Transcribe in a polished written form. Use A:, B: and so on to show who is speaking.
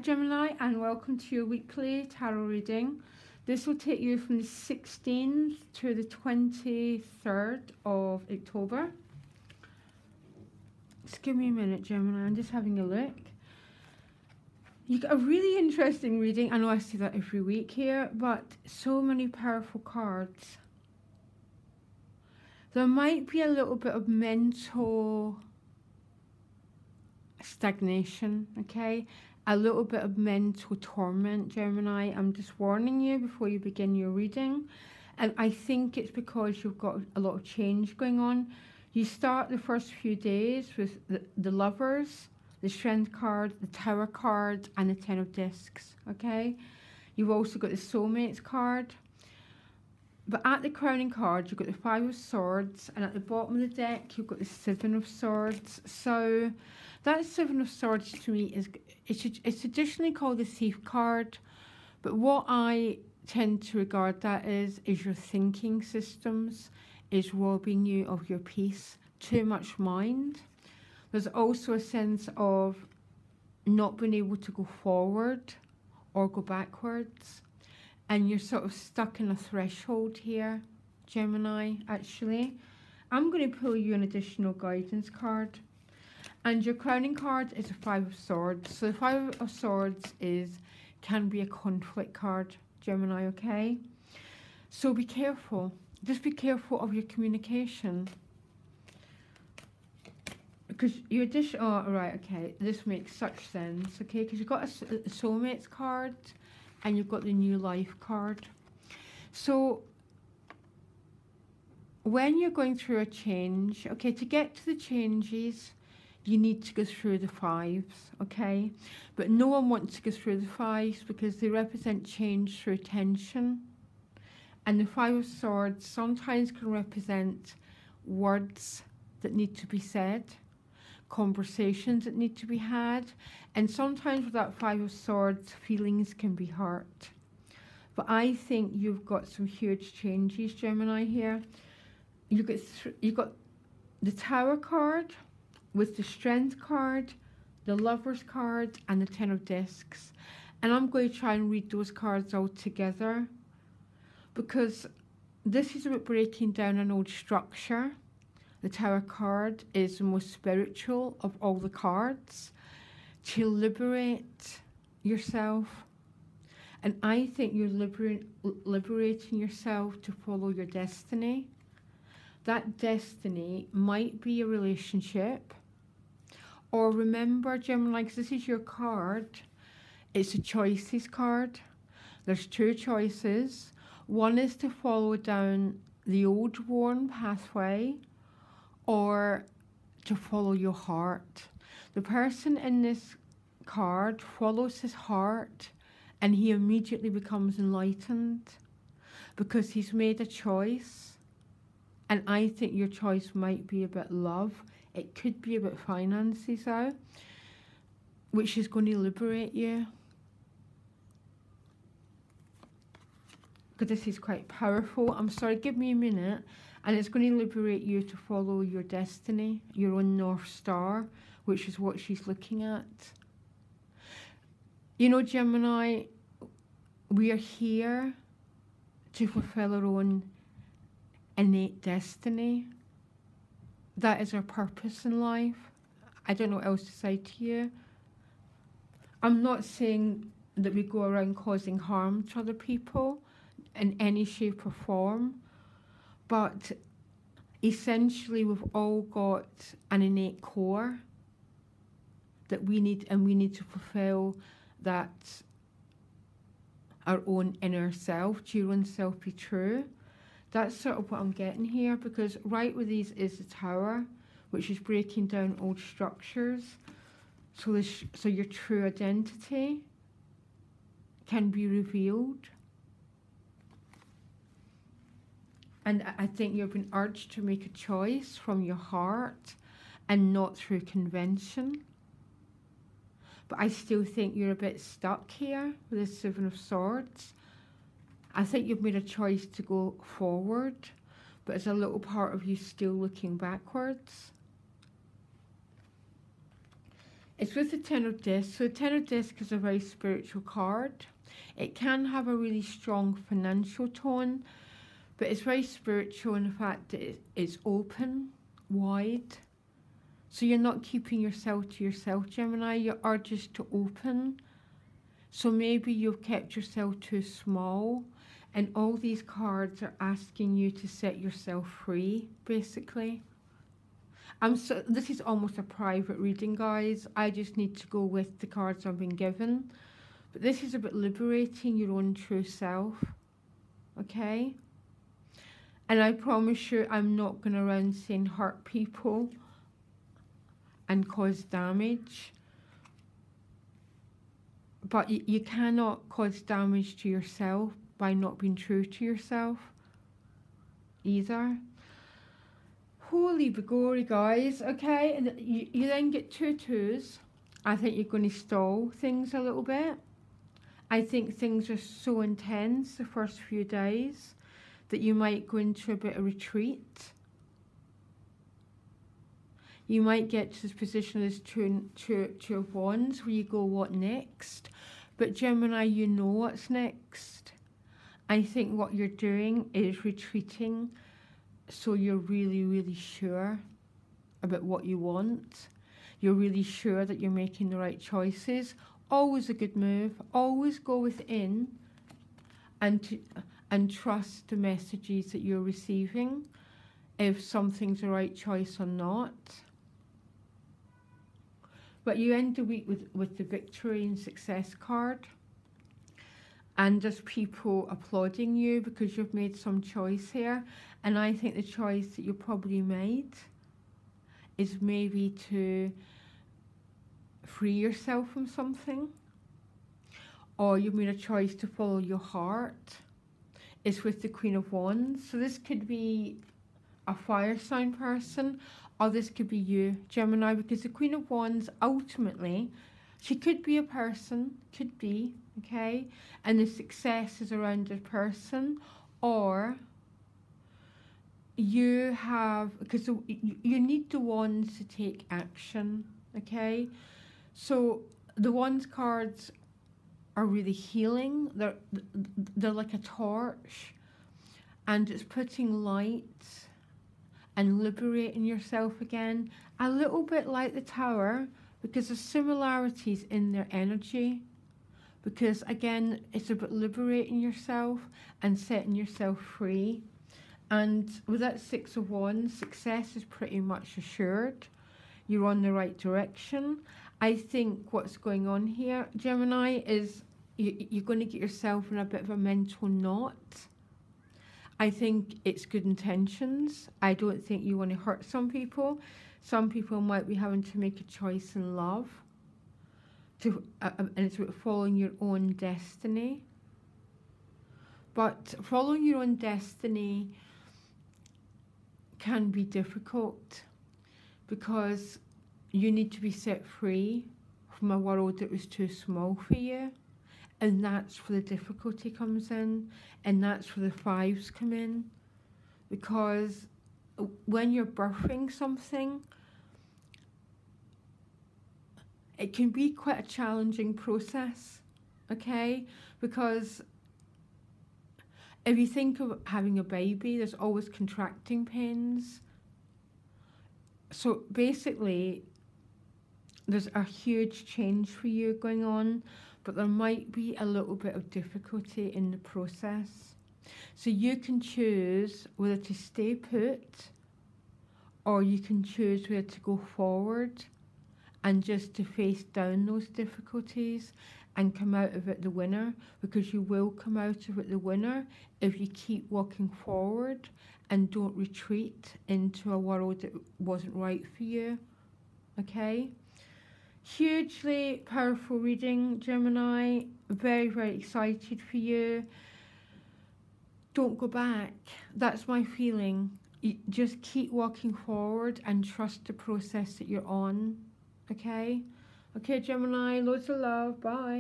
A: Gemini, and welcome to your weekly tarot reading. This will take you from the 16th to the 23rd of October. Just give me a minute, Gemini, I'm just having a look. You got a really interesting reading. I know I say that every week here, but so many powerful cards. There might be a little bit of mental stagnation, okay? A little bit of mental torment, Gemini. I'm just warning you before you begin your reading. And I think it's because you've got a lot of change going on. You start the first few days with the Lovers, the Strength card, the Tower card, and the Ten of Discs, okay? You've also got the Soulmates card. But at the crowning card, you've got the Five of Swords, and at the bottom of the deck, you've got the Seven of Swords. So that Seven of Swords to me is, it's traditionally called the Thief card, but what I tend to regard that is your thinking systems is robbing you of your peace, too much mind. There's also a sense of not being able to go forward or go backwards. And you're sort of stuck in a threshold here, Gemini, actually. I'm going to pull you an additional guidance card. And your crowning card is a Five of Swords. So the Five of Swords can be a conflict card, Gemini, okay? So be careful. Just be careful of your communication. Because your oh, right, okay. This makes such sense, okay? Because you've got a Soulmates card, and you've got the New Life card. So when you're going through a change, okay, to get to the changes, you need to go through the fives, okay? But no one wants to go through the fives because they represent change through tension. And the Five of Swords sometimes can represent words that need to be said, conversations that need to be had, and sometimes with that Five of Swords, feelings can be hurt. But I think you've got some huge changes, Gemini, here. You've got the Tower card with the Strength card, the Lovers card, and the Ten of Discs. And I'm going to try and read those cards all together because this is about breaking down an old structure. The Tower card is the most spiritual of all the cards, to liberate yourself. And I think you're liberating yourself to follow your destiny. That destiny might be a relationship. Or remember, Gemini, because this is your card, it's a choices card. There's two choices. One is to follow down the old worn pathway, or to follow your heart. The person in this card follows his heart and he immediately becomes enlightened because he's made a choice. And I think your choice might be about love. It could be about finances though, which is going to liberate you. Because this is quite powerful. I'm sorry, give me a minute. And it's going to liberate you to follow your destiny, your own North Star, which is what she's looking at. You know, Gemini, we are here to fulfill our own innate destiny. That is our purpose in life. I don't know what else to say to you. I'm not saying that we go around causing harm to other people in any shape or form. But essentially, we've all got an innate core that we need, and we need to fulfill that, our own inner self, to your own self be true. That's sort of what I'm getting here, because right with these is the Tower, which is breaking down old structures. So your true identity can be revealed. And I think you've been urged to make a choice from your heart and not through convention. But I still think you're a bit stuck here with the Seven of Swords. I think you've made a choice to go forward, but there's a little part of you still looking backwards. It's with the Ten of Discs. So the Ten of Discs is a very spiritual card. It can have a really strong financial tone, but it's very spiritual in the fact that it's open, wide. So you're not keeping yourself to yourself, Gemini. You are just to open. So maybe you've kept yourself too small, and all these cards are asking you to set yourself free, basically. This is almost a private reading, guys. I just need to go with the cards I've been given. But this is about liberating your own true self, okay? And I promise you, I'm not going around saying hurt people and cause damage. But you cannot cause damage to yourself by not being true to yourself either. Holy begory, guys. Okay, and you then get 2 twos. I think you're going to stall things a little bit. I think things are so intense the first few days that you might go into a bit of retreat. You might get to this position as two of Wands where you go, what next? But Gemini, you know what's next. I think what you're doing is retreating, so you're really, really sure about what you want. You're really sure that you're making the right choices. Always a good move. Always go within and trust the messages that you're receiving, if something's the right choice or not. But you end the week with the victory and success card. And there's people applauding you because you've made some choice here. And I think the choice that you probably made is maybe to free yourself from something. Or you've made a choice to follow your heart. It's with the Queen of Wands. So this could be a fire sign person, or this could be you, Gemini, because the Queen of Wands, ultimately, she could be a person, could be, okay? And the success is around a person, or you have, because you need the Wands to take action, okay? So the Wands cards are really healing. They're like a torch, and it's putting light and liberating yourself again, a little bit like the Tower, because there's similarities in their energy. Because again, it's about liberating yourself and setting yourself free. And with that 6 of Wands, success is pretty much assured. You're on the right direction. I think what's going on here, Gemini, is you're going to get yourself in a bit of a mental knot. I think it's good intentions. I don't think you want to hurt some people. Some people might be having to make a choice in love. And it's about following your own destiny. But following your own destiny can be difficult because you need to be set free from a world that was too small for you. And that's where the difficulty comes in, and that's where the 5s come in. Because when you're birthing something, it can be quite a challenging process, okay? Because if you think of having a baby, there's always contracting pains. So basically, there's a huge change for you going on, but there might be a little bit of difficulty in the process. So you can choose whether to stay put, or you can choose whether to go forward and just to face down those difficulties and come out of it the winner, because you will come out of it the winner if you keep walking forward and don't retreat into a world that wasn't right for you, okay? Hugely powerful reading, Gemini. Very, very excited for you. Don't go back. That's my feeling. You just keep walking forward and trust the process that you're on. Okay? Okay, Gemini. Loads of love. Bye.